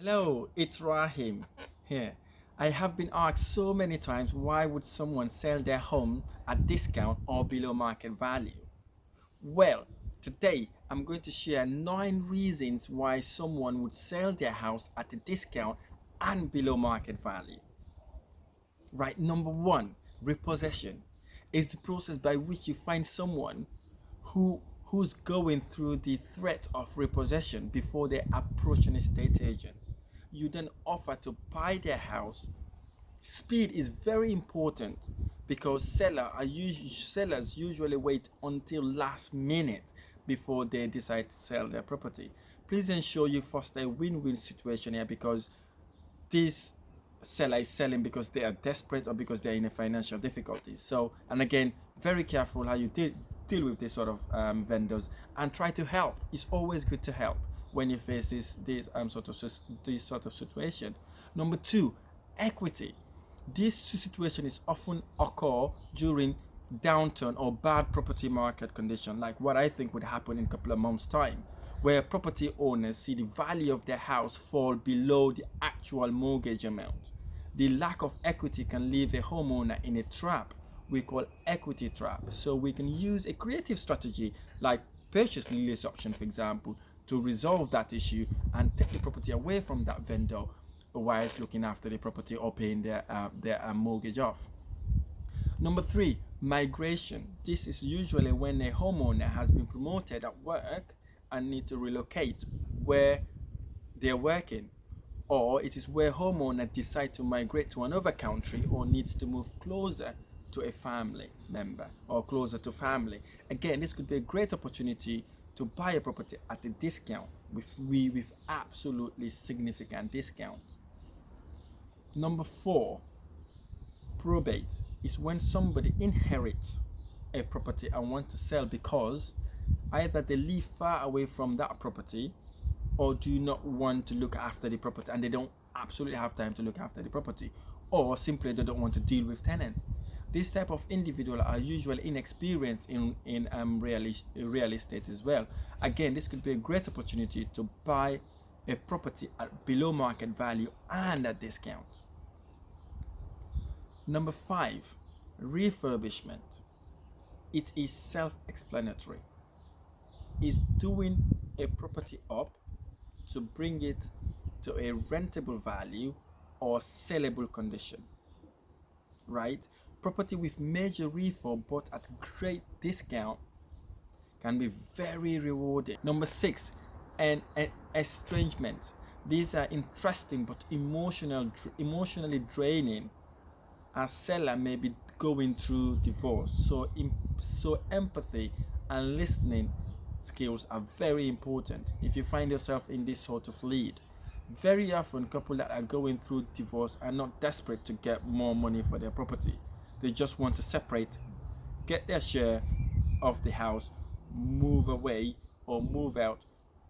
Hello, it's Rahim here. I have been asked so many times why would someone sell their home at discount or below market value? Well, today I'm going to share 9 reasons why someone would sell their house at a discount and below market value. Right, number 1, repossession is the process by which you find someone who's going through the threat of repossession before they approach an estate agent. You then offer to buy their house. Speed is very important because sellers usually wait until last minute before they decide to sell their property. Please ensure you foster a win-win situation here, because this seller is selling because they are desperate or because they're in a financial difficulty. So, and again, very careful how you deal with this sort of vendors, and try to help. It's always good to help when you face this sort of situation. Number 2, equity. This situation is often occur during downturn or bad property market condition, like what I think would happen in a couple of months' time, where property owners see the value of their house fall below the actual mortgage amount. The lack of equity can leave a homeowner in a trap we call equity trap. So we can use a creative strategy like purchase lease option, for example, to resolve that issue and take the property away from that vendor whilst looking after the property or paying their mortgage off. Number 3, migration. This is usually when a homeowner has been promoted at work and need to relocate where they're working, or it is where homeowner decide to migrate to another country or needs to move closer to a family member or closer to family. Again, this could be a great opportunity to buy a property at a discount with absolutely significant discounts. Number 4, probate is when somebody inherits a property and want to sell because either they live far away from that property or do not want to look after the property and they don't absolutely have time to look after the property, or simply they don't want to deal with tenants. This type of individual are usually inexperienced in real estate as well. Again, this could be a great opportunity to buy a property at below market value and at discount. Number 5, refurbishment. It is self-explanatory. Is doing a property up to bring it to a rentable value or sellable condition, right? Property with major refurb but at great discount can be very rewarding. Number 6, an estrangement. These are interesting but emotionally draining, as seller may be going through divorce. So empathy and listening skills are very important if you find yourself in this sort of lead. Very often couples that are going through divorce are not desperate to get more money for their property. They just want to separate, get their share of the house, move away or move out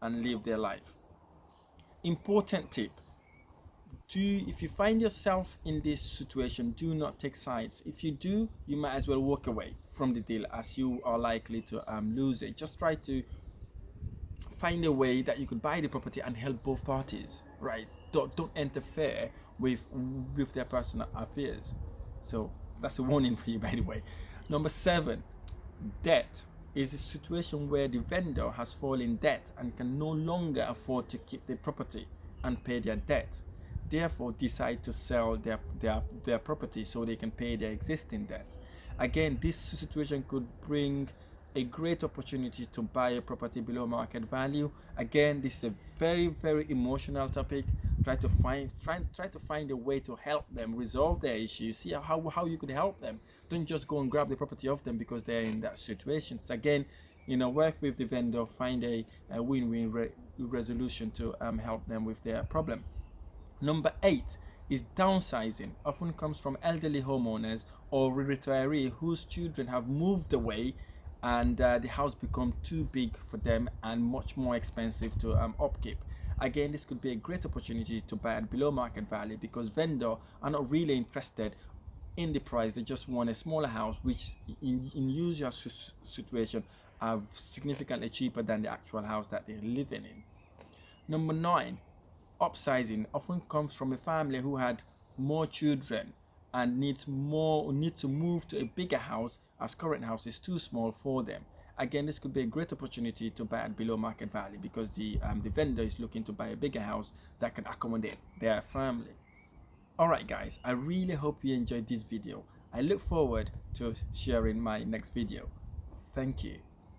and live their life. Important tip: if you find yourself in this situation, do not take sides. If you do, you might as well walk away from the deal, as you are likely to lose it. Just try to find a way that you could buy the property and help both parties, right? Don't interfere with their personal affairs. So that's a warning for you, by the way. Number 7, debt is a situation where the vendor has fallen in debt and can no longer afford to keep the property and pay their debt, therefore decide to sell their property so they can pay their existing debt. Again, this situation could bring a great opportunity to buy a property below market value. Again, this is a very emotional topic. Try to find a way to help them resolve their issues. See how you could help them. Don't just go and grab the property off them because they're in that situation. So again, work with the vendor, find a win-win resolution to help them with their problem. Number 8 is downsizing. Often comes from elderly homeowners or retirees whose children have moved away and the house become too big for them and much more expensive to upkeep. Again, this could be a great opportunity to buy at below market value because vendor are not really interested in the price. They just want a smaller house, which in usual situation are significantly cheaper than the actual house that they're living in. Number 9, upsizing often comes from a family who had more children and need to move to a bigger house as current house is too small for them. Again, this could be a great opportunity to buy at below market value because the vendor is looking to buy a bigger house that can accommodate their family. Alright guys, I really hope you enjoyed this video. I look forward to sharing my next video. Thank you.